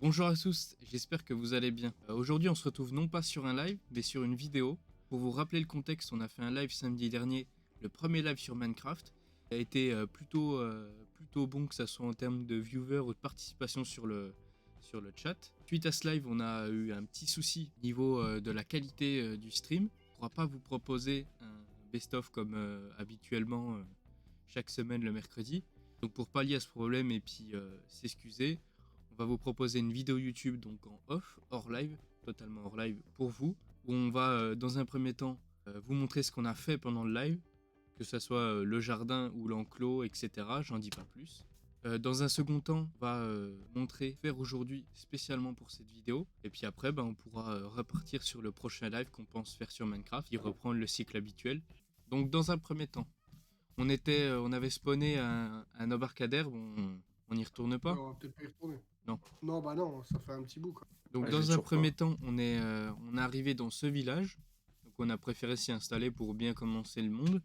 Bonjour à tous, j'espère que vous allez bien. Aujourd'hui, on se retrouve non pas sur un live, mais sur une vidéo. Pour vous rappeler le contexte, on a fait un live samedi dernier, le premier live sur Minecraft. Il a été plutôt bon, que ça soit en termes de viewers ou de participation sur le chat. Suite à ce live, on a eu un petit souci au niveau de la qualité du stream. On ne pourra pas vous proposer un best-of comme habituellement chaque semaine le mercredi. Donc pour pallier à ce problème et puis s'excuser, on va vous proposer une vidéo YouTube donc en off, hors live, totalement hors live pour vous, où on va dans un premier temps vous montrer ce qu'on a fait pendant le live, que ce soit le jardin ou l'enclos, etc. J'en dis pas plus. Dans un second temps, on va faire aujourd'hui spécialement pour cette vidéo. Et puis après, on pourra repartir sur le prochain live qu'on pense faire sur Minecraft et reprendre le cycle habituel. Donc dans un premier temps, on avait spawné un embarcadère, on n'y retourne Ouais, pas. on va peut-être pas y retourner. Non. Non, bah non, ça fait un petit bout, quoi. Donc Ouais, dans j'ai un toujours premier pas. temps, on est arrivé dans ce village. Donc on a préféré s'y installer pour bien commencer le monde.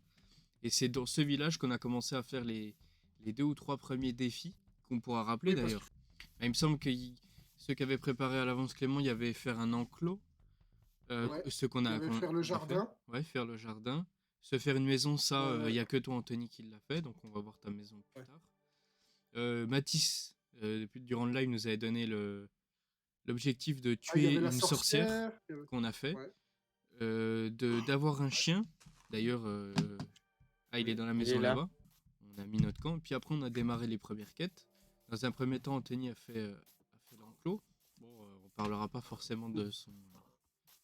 Et c'est dans ce village qu'on a commencé à faire les 2 ou 3 premiers défis, qu'on pourra rappeler Oui, parce d'ailleurs. Il me semble que ceux qui avaient préparé à l'avance Clément, il y avait faire un enclos. Ouais. Ce qu'on Il y a, avait qu'on faire le qu'on a fait. jardin. Ouais, faire le jardin. Se faire une maison, ça, il Euh, n'y a que toi Anthony qui l'a fait, donc on va voir ta maison plus ouais. tard. Mathis, durant le live, nous avait donné l'objectif de Ah, il y tuer avait la une sorcière sorcière. qu'on a fait, Ouais. d'avoir un chien. D'ailleurs, il est Oui. dans la Il maison est là. là-bas. On a mis notre camp. Et puis après, on a démarré les premières quêtes. Dans un premier temps, Anthony a fait l'enclos. Bon, on parlera pas forcément de son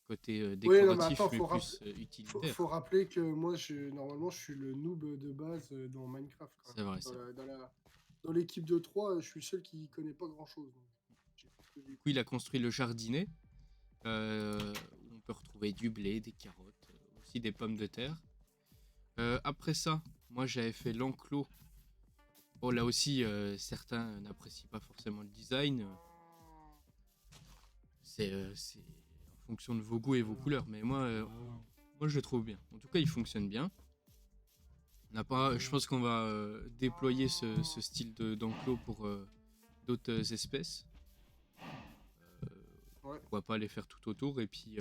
côté Oui, non, mais décoratif, attends, mais plus utilitaire. faut rappeler que moi, normalement, je suis le noob de base dans Minecraft, quand C'est même. vrai, c'est vrai. Dans l'équipe de 3, je suis le seul qui connaît pas grand-chose. Donc, j'ai fait que Du coup, il a construit le jardinet, où on peut retrouver du blé, des carottes, aussi des pommes de terre. Après ça, moi j'avais fait l'enclos. Bon, là aussi, certains n'apprécient pas forcément le design. C'est en fonction de vos goûts et vos couleurs, mais moi je le trouve bien. En tout cas, il fonctionne bien. Je pense qu'on va déployer ce style d'enclos pour d'autres espèces. Ouais. Pourquoi pas les faire tout autour et puis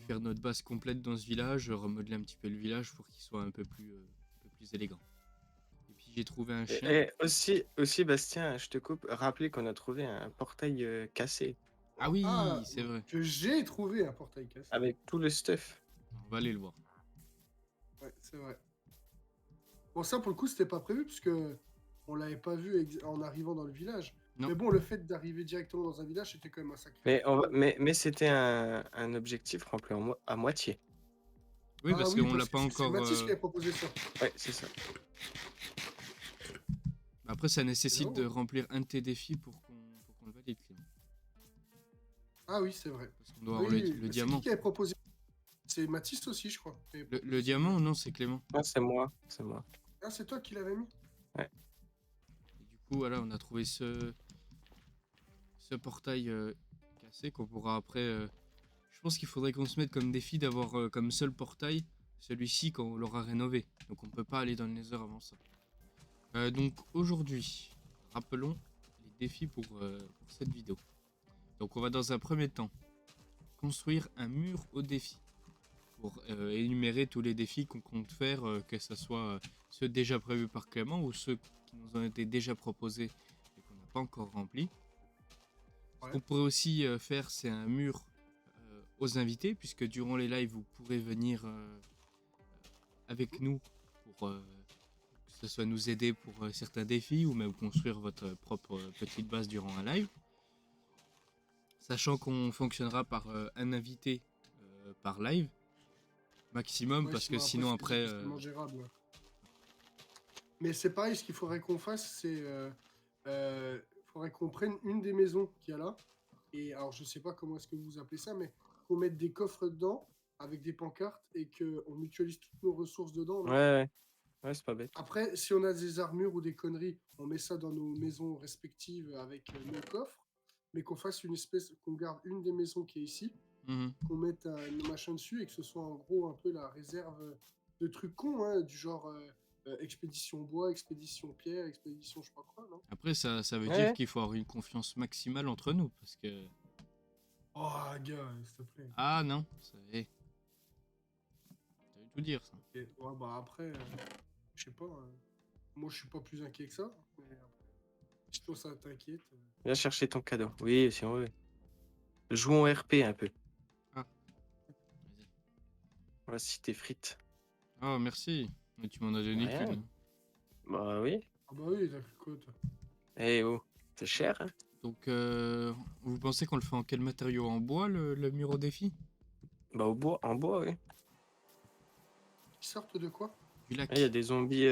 faire notre base complète dans ce village, remodeler un petit peu le village pour qu'il soit un peu plus élégant. Et puis j'ai trouvé un chien. Et aussi, Bastien, je te coupe. Rappelez qu'on a trouvé un portail cassé Ah oui, Ah, c'est vrai. que j'ai trouvé un portail cassé. avec tout le stuff. On va aller le voir. Ouais, c'est vrai. Bon, ça, pour le coup, c'était pas prévu, parce que on l'avait pas vu en arrivant dans le village. Non. Mais bon, le fait d'arriver directement dans un village, c'était quand même un sacré. Mais c'était un objectif rempli à moitié. Oui, Ah parce oui, qu'on l'a parce que pas c'est encore. Mathis qui a proposé ça. Ouais, c'est ça. Après, ça nécessite Non. de remplir un de tes défis pour qu'on le valide, Clément. Ah oui, c'est vrai. Parce qu'on doit avoir Oui, le mais c'est diamant. qui avait proposé? C'est Mathis aussi, je crois. qui avait Le proposé diamant, celui-là. non, c'est Clément. Non, c'est moi. C'est moi. Ah, c'est toi qui l'avais mis? Et du coup, voilà, on a trouvé ce portail cassé qu'on pourra après. Je pense qu'il faudrait qu'on se mette comme défi d'avoir comme seul portail celui-ci quand on l'aura rénové. Donc on peut pas aller dans le Nether avant ça. Donc aujourd'hui, rappelons les défis pour cette vidéo. Donc on va dans un premier temps construire un mur au défi pour énumérer tous les défis qu'on compte faire, que ce soit ceux déjà prévus par Clément ou ceux qui nous ont été déjà proposés et qu'on n'a pas encore remplis. Ce Ouais. qu'on pourrait aussi faire, c'est un mur aux invités, puisque durant les lives, vous pourrez venir avec nous pour que ce soit nous aider pour certains défis ou même construire votre propre petite base durant un live. Sachant qu'on fonctionnera par un invité par live maximum, Ouais, parce que après, sinon c'est après difficilement gérable. Ouais. Mais c'est pareil, ce qu'il faudrait qu'on fasse, c'est. Faudrait qu'on prenne une des maisons qu'il y a là. Et alors, je sais pas comment est-ce que vous appelez ça, mais qu'on mette des coffres dedans avec des pancartes et qu'on mutualise toutes nos ressources dedans, Ouais, non? ouais. Ouais, c'est pas bête. Après, si on a des armures ou des conneries, on met ça dans nos maisons respectives avec nos coffres, mais qu'on fasse une espèce, qu'on garde une des maisons qui est ici, qu'on mette un machin dessus et que ce soit en gros un peu la réserve de trucs cons, hein, du genre expédition bois, expédition pierre, expédition je sais pas quoi, non? Après, ça veut dire Ouais. qu'il faut avoir une confiance maximale entre nous, parce que... Oh, gars, s'il te plaît. Ah non, ça veut tout dire, ça. Et, ouais, bah après, je sais pas. Moi, je suis pas plus inquiet que ça. Mais après, si toi, ça t'inquiète. Viens chercher ton cadeau. Oui, si on veut. Jouons RP un peu. Ah, vas-y. Voici tes frites. Oh, merci. Mais tu m'en as donné Rien. qu'une. Bah oui. Ah bah oui, t'as cru quoi, toi? Eh oh, c'est cher, hein? Donc, vous pensez qu'on le fait en quel matériau? En bois, le mur au défi? Bah au bois, en bois, oui. Ils sortent de quoi? Du lac. Ah, il y a des zombies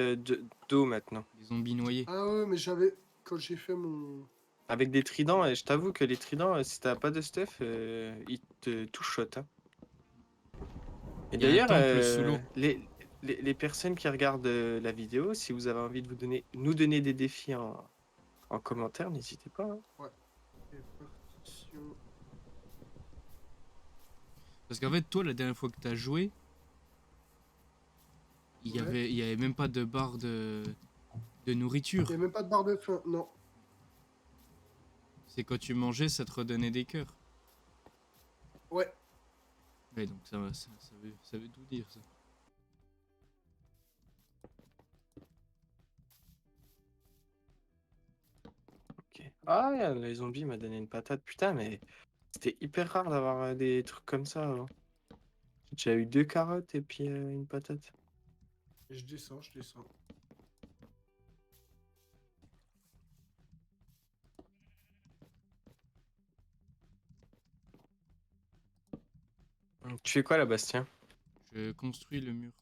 d'eau maintenant. Des zombies noyés. Ah ouais, mais j'avais. Quand j'ai fait mon. Avec des tridents, et je t'avoue que les tridents, si t'as pas de stuff, ils te two-shot, hein. Et Il y a un d'ailleurs, temple sous l'eau. les personnes qui regardent la vidéo, si vous avez envie de nous donner des défis en commentaire, n'hésitez pas, hein. Répartition. Parce qu'en fait, toi, la dernière fois que t'as joué, Ouais. il y avait même pas de barre de Il nourriture. n'y a même pas de barre de faim, non. C'est quand tu mangeais, ça te redonnait des cœurs. Ouais. Ouais, donc ça veut tout dire, ça. Ok. Ah, les zombies m'a donné une patate, putain, mais c'était hyper rare d'avoir des trucs comme ça avant. J'ai déjà eu 2 carottes et puis une patate. Je descends, je descends. Tu fais quoi là, Bastien? Je construis le mur.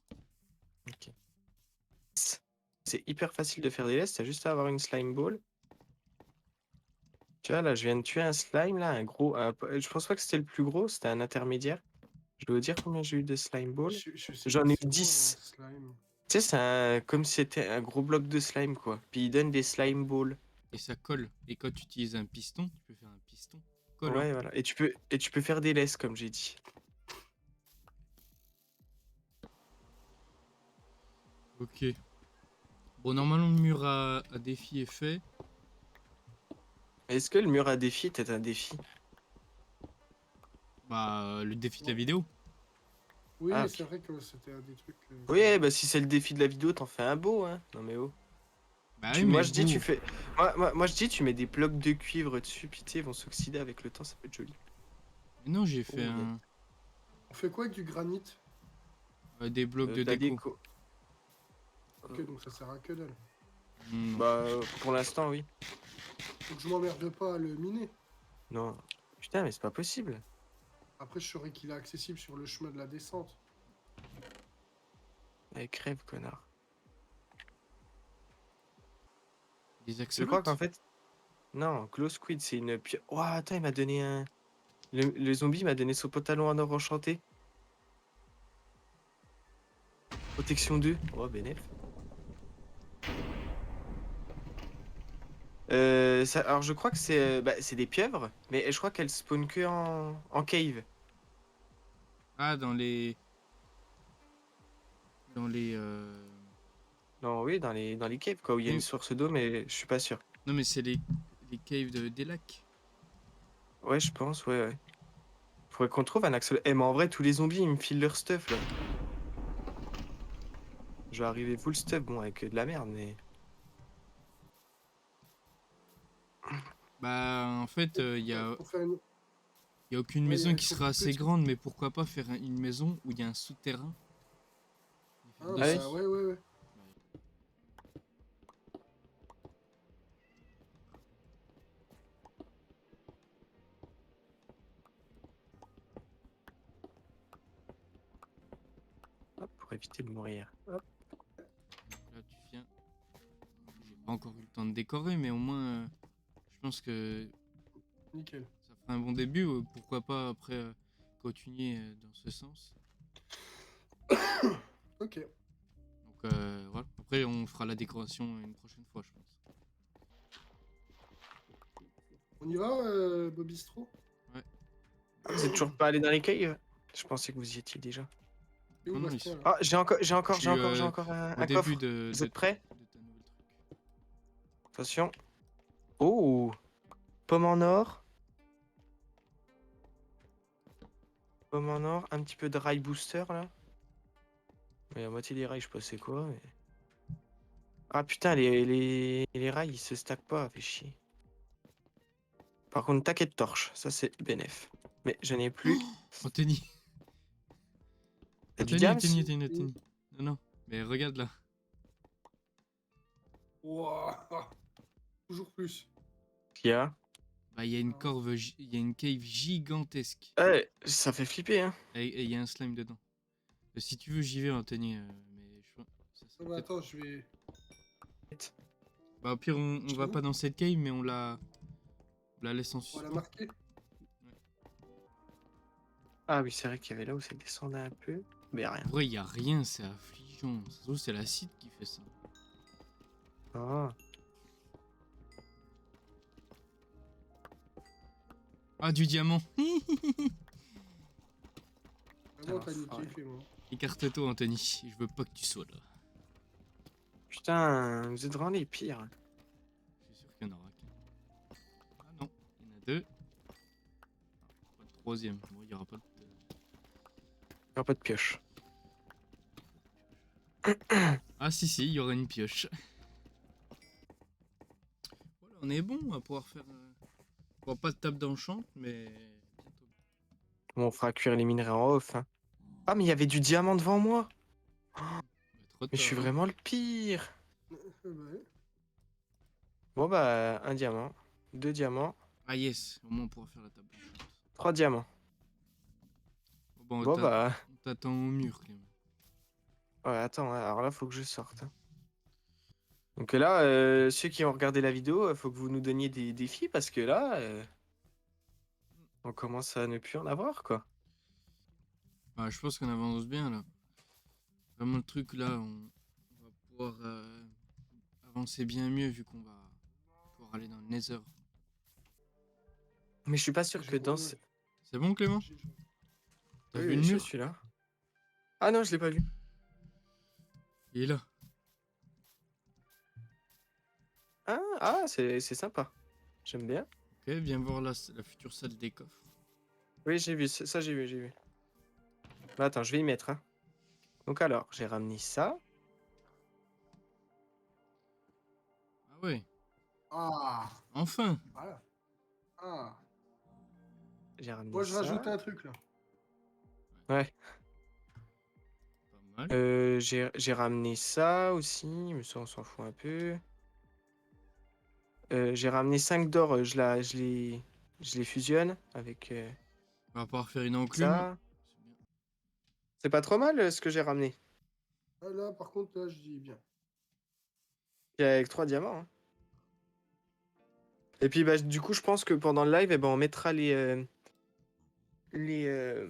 Ok. C'est hyper facile de faire des laisses, t'as juste à avoir une slime ball. Tu vois, là, je viens de tuer un slime, là, un gros. Je pense pas que c'était le plus gros, c'était un intermédiaire. Je vais vous dire combien j'ai eu de slime ball. Je sais J'en pas ai eu c'est quoi un 10. slime. Tu sais, comme si c'était un gros bloc de slime, quoi. Puis il donne des slime balls. Et ça colle. Et quand tu utilises un piston, tu peux faire un piston collant. Ouais, voilà. Et tu peux faire des laisses, comme j'ai dit. Ok. Bon, normalement, le mur à défi est fait. Est-ce que le mur à défi était un défi? Bah, le défi de la vidéo. Oui, Ah, c'est ok. vrai que c'était un des trucs. Oui, bah si c'est le défi de la vidéo, t'en fais un beau, hein. Non mais oh. Bah oui, mais Moi je dis tu beau. fais. Moi, je dis tu mets des blocs de cuivre dessus, puis tu sais, ils vont s'oxyder avec le temps, ça peut être joli. Mais non, j'ai fait Oh, il y a On fait quoi avec du granit? des blocs de de la déco. déco. Ok, donc ça sert à que dalle. Hmm. Bah pour l'instant oui. Donc je m'emmerde pas à le miner. Non. Putain mais c'est pas possible. Après, je saurais qu'il est accessible sur le chemin de la descente. Allez, crève connard. Des Je crois qu'en axolotes. fait. Non, Glow Squid c'est une pieuvre. Oh attends, il m'a donné un. Le zombie m'a donné son pantalon en or enchanté. Protection 2. Oh bénéf. Alors je crois que c'est des pieuvres, mais je crois qu'elles spawnent que en cave. Ah, dans les... Dans les... Non, oui, dans les caves, quoi, où il y a une Oui, source d'eau, mais je suis pas sûr. non, mais c'est les caves des lacs. Ouais, je pense, ouais, ouais. Faudrait qu'on trouve un axolote. Eh, mais en vrai, tous les zombies, ils me filent leur stuff, là. Je vais arriver full stuff, bon, avec de la merde, mais... Bah, en fait, Pour faire une... y a aucune Ouais, maison elles qui sont sera toutes assez petites. grande, mais pourquoi pas faire une maison où il y a un souterrain et faire Ah Ah dessus. oui? bah ouais, ouais, ouais. Hop, pour éviter de mourir. Hop. Donc là, tu viens. J'ai pas encore eu le temps de décorer, mais au moins, je pense que Nickel. ça fera un bon début. Pourquoi pas après continuer dans ce sens. Ok. Donc voilà. Après, on fera la décoration une prochaine fois, je pense. On y va, Bobistro? Ouais. Ah, vous êtes toujours pas allé dans les caves? Je pensais que vous y étiez déjà. C'est où Non, non, Bastien là? Ah, j'ai encore, Je suis un au début coffre. de, Vous de, êtes prêts? de ta nouvelle truc. Attention. Oh, pomme en or. Pomme en or, un petit peu de rail booster là. Mais à moitié des rails, je sais pas c'est quoi. Mais... Ah putain, les rails ils se stackent pas, fait chier. Par contre, taquet de torche, ça c'est bénef. Mais je n'ai plus. Anthony, T'as du Anthony, diams? Anthony, Anthony, Anthony. Non, non, mais regarde là. Wouah, toujours plus. Qu'il y a? Bah, il y a une il y a une cave gigantesque. Ouais, ça fait flipper, hein. Et il y a un slime dedans. Si tu veux, j'y vais, Anthony. Mais je pense. Ça serait Ah bah peut-être- attends, je vais. Bah, au pire, on va J'avoue. pas dans cette cave, mais on la laisse en On va suspens. la marquer. Ah oui, c'est vrai qu'il y avait là où ça descendait un peu. Mais rien. En vrai, il y a rien, c'est affligeant. Ça se trouve, c'est l'acide qui fait ça. Ah. Ah, du diamant. Vraiment, t'as Alors, niqué, moi. Écarte-toi, Anthony. Je veux pas que tu sois là. Putain, vous êtes vraiment les pires. Je suis sûr qu'il y en aura qu'un. Ah non, il y en a deux. Pas de troisième. Bon, il y aura pas de. Il n'y a pas de pioche. Ah si, si, il y aura une pioche. Voilà, on est bon, on va pouvoir faire... Bon, pas de table d'enchant, mais bientôt. Bon, on fera cuire les minerais en off. Hein. Ah, mais il y avait du diamant devant moi. Bah, trop Mais je suis tard. vraiment le pire. Ouais. Bon, bah, un diamant. 2 diamants. Ah yes, au moins on pourra faire la table d'enchant. 3 diamants. Bon, Bon, bah. on t'attend au mur, Clément. Ouais, attends, hein, alors là, faut que je sorte. Hein. Donc là, ceux qui ont regardé la vidéo, faut que vous nous donniez des défis parce que là, on commence à ne plus en avoir, quoi. Bah, je pense qu'on avance bien, là. Vraiment, le truc, là, on va pouvoir avancer bien mieux, vu qu'on va pouvoir aller dans le Nether. Mais je suis pas sûr que dans... J'ai- C'est bon, Clément? j'ai- T'as Oui, vu oui, le je mur? suis là. Ah non, je l'ai pas vu. Il est là. Ah, c'est sympa. J'aime bien. Ok, viens voir la future salle des coffres. Oui, j'ai vu, ça j'ai vu, j'ai vu. Bah, attends, je vais y mettre. Hein. Donc alors, j'ai ramené ça. Ah ouais, Ah, enfin! voilà. Ah. J'ai ramené Moi, je ça. rajoute un truc là. Ouais. Pas mal. J'ai ramené ça aussi, mais ça on s'en fout un peu. J'ai ramené 5 d'or, je les fusionne avec On va pouvoir faire une enclume. ça. C'est bien. C'est pas trop mal ce que j'ai ramené. Ah, là, par contre, là, je dis bien. Et avec 3 diamants. Hein. Et puis bah, du coup, je pense que pendant le live, eh ben, on mettra les, euh,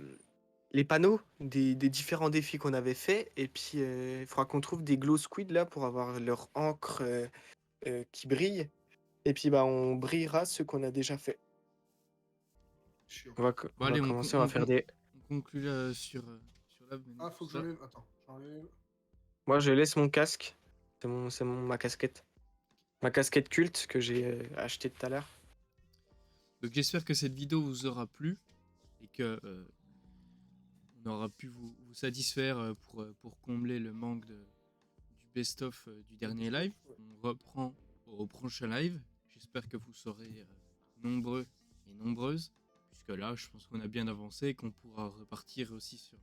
les panneaux des différents défis qu'on avait fait. Et puis il faudra qu'on trouve des glow squid là pour avoir leur encre qui brille. Et puis bah, on brillera ceux qu'on a déjà fait. Chiant. On va, Bon, on va allez, commencer, on va faire des. on conclut là sur la Ah, faut que ça. j'enlève. Attends, j'enlève. Moi, je laisse mon casque. Ma casquette. Ma casquette culte que j'ai achetée tout à l'heure. Donc j'espère que cette vidéo vous aura plu et que on aura pu vous satisfaire pour combler le manque du best-of du dernier live. On reprend au prochain live. J'espère que vous serez nombreux et nombreuses, puisque là, je pense qu'on a bien avancé et qu'on pourra repartir aussi sur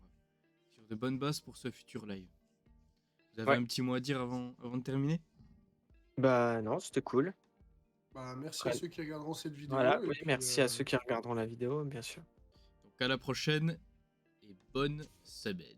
de bonnes bases pour ce futur live. Vous avez Ouais. un petit mot à dire avant de terminer? Bah non, c'était cool. Bah, merci à Ouais. ceux qui regarderont cette vidéo. Voilà, Et oui, puis, merci à ceux qui regarderont la vidéo, bien sûr. Donc à la prochaine et bonne semaine.